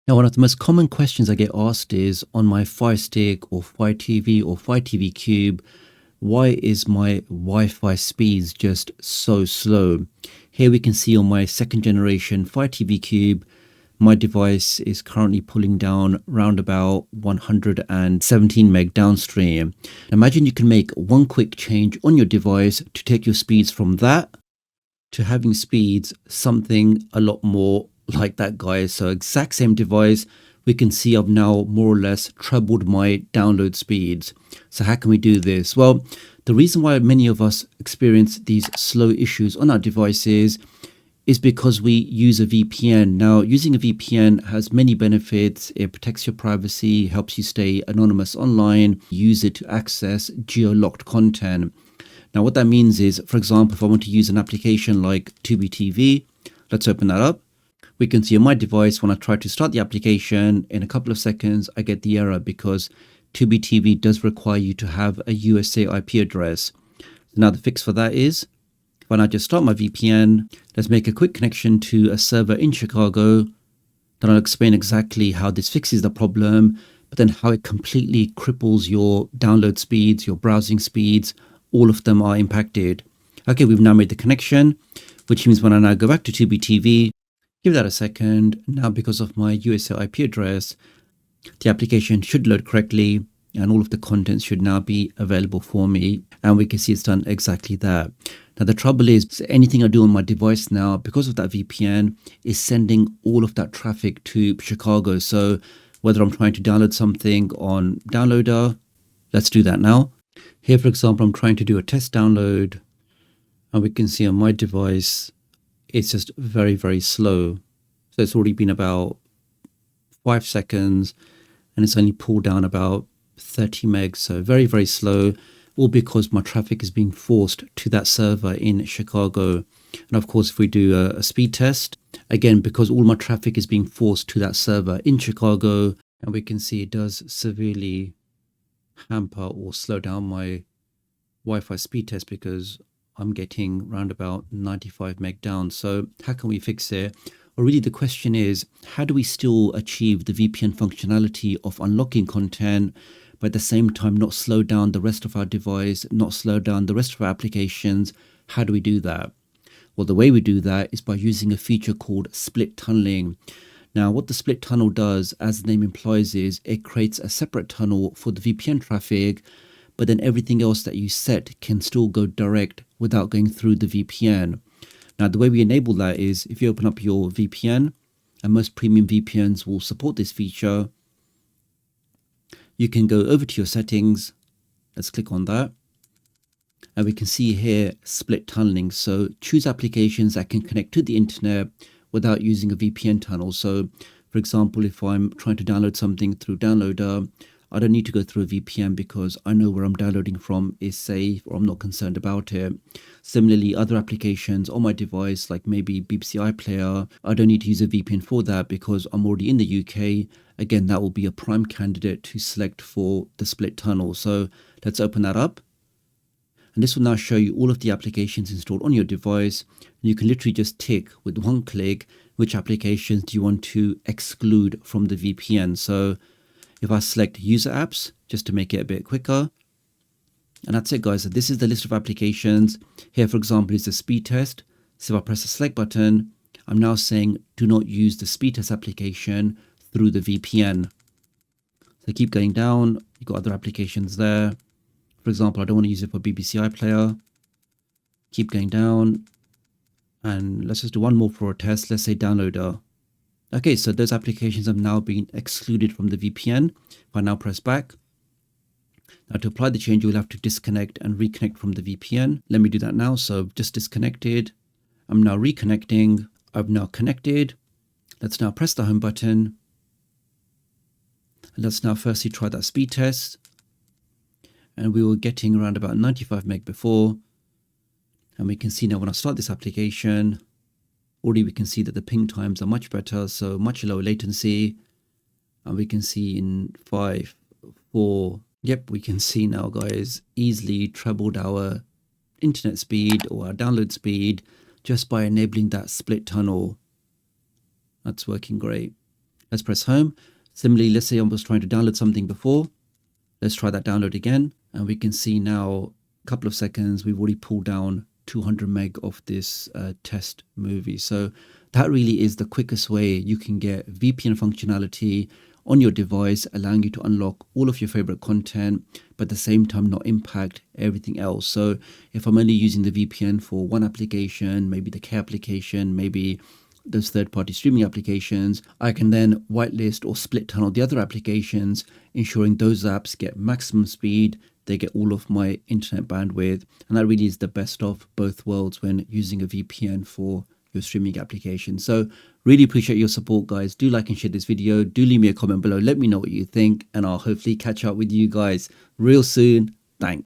Now, one of the most common questions I get asked is on my Firestick or Fire TV or Fire TV Cube, why is my Wi-Fi speeds just so slow? Here we can see on my second generation Fire TV Cube, my device is currently pulling down around about 117 meg downstream. Imagine you can make one quick change on your device to take your speeds from that to having speeds something a lot more like that, guys. So exact same device, we can see I've now more or less trebled my download speeds. So how can we do this? Well, the reason why many of us experience these slow issues on our devices is because we use a VPN. Now, using a VPN has many benefits. It protects your privacy, helps you stay anonymous online, use it to access geo-locked content. Now, what that means is, for example, if I want to use an application like Tubi TV, let's open that up. We can see on my device, when I try to start the application, in a couple of seconds, I get the error because Tubi TV does require you to have a USA IP address. Now, the fix for that is, if I now just start my VPN, let's make a quick connection to a server in Chicago. Then I'll explain exactly how this fixes the problem, but then how it completely cripples your download speeds, your browsing speeds. All of them are impacted. Okay, we've now made the connection, which means when I now go back to Tubi TV, give that a second. Now, because of my USA IP address, the application should load correctly and all of the content should now be available for me. And we can see it's done exactly that. Now, the trouble is anything I do on my device now, because of that VPN, is sending all of that traffic to Chicago. So whether I'm trying to download something on Downloader, let's do that now. Here, for example, I'm trying to do a test download and we can see on my device, it's just very, very slow. So it's already been about 5 seconds and it's only pulled down about 30 megs. So very, very slow, all because my traffic is being forced to that server in Chicago. And of course, if we do a speed test, again, because all my traffic is being forced to that server in Chicago, and we can see it does severely hamper or slow down my Wi-Fi speed test because I'm getting around about 95 meg down. So how can we fix it? Or really the question is, how do we still achieve the VPN functionality of unlocking content, but at the same time not slow down the rest of our device, not slow down the rest of our applications? How do we do that? Well, the way we do that is by using a feature called split tunneling. Now, what the split tunnel does, as the name implies, is it creates a separate tunnel for the VPN traffic, but then everything else that you set can still go direct without going through the VPN. Now, the way we enable that is if you open up your VPN, and most premium VPNs will support this feature, you can go over to your settings. Let's click on that. And we can see here split tunneling. So choose applications that can connect to the internet without using a VPN tunnel. So for example, if I'm trying to download something through Downloader, I don't need to go through a VPN because I know where I'm downloading from is safe or I'm not concerned about it. Similarly, other applications on my device, like maybe BBC iPlayer, I don't need to use a VPN for that because I'm already in the UK. Again, that will be a prime candidate to select for the split tunnel. So let's open that up. And this will now show you all of the applications installed on your device. And you can literally just tick with one click which applications do you want to exclude from the VPN. So if I select user apps, just to make it a bit quicker. And that's it, guys. So this is the list of applications. Here, for example, is the speed test. So if I press the select button, I'm now saying do not use the speed test application through the VPN. So keep going down. You've got other applications there. For example, I don't want to use it for BBC iPlayer. Keep going down. And let's just do one more for a test. Let's say Downloader. Okay, so those applications have now been excluded from the VPN. If I now press back. Now to apply the change, you'll have to disconnect and reconnect from the VPN. Let me do that now. So I've just disconnected. I'm now reconnecting. I've now connected. Let's now press the home button. And let's now firstly try that speed test. And we were getting around about 95 meg before. And we can see now when I start this application, already we can see that the ping times are much better, so much lower latency. And we can see in 5, 4, yep, we can see now, guys, easily trebled our internet speed or our download speed just by enabling that split tunnel. That's working great. Let's press home. Similarly, let's say I was trying to download something before. Let's try that download again. And we can see now, a couple of seconds, we've already pulled down 200 meg of this test movie. So that really is the quickest way you can get VPN functionality on your device, allowing you to unlock all of your favorite content, but at the same time not impact everything else. So if I'm only using the VPN for one application, maybe the K application, maybe those third-party streaming applications, I can then whitelist or split tunnel the other applications, ensuring those apps get maximum speed, they get all of my internet bandwidth, and that really is the best of both worlds when using a VPN for your streaming application. So really appreciate your support, guys. Do like and share this video. Do leave me a comment below. Let me know what you think, and I'll hopefully catch up with you guys real soon. Thanks.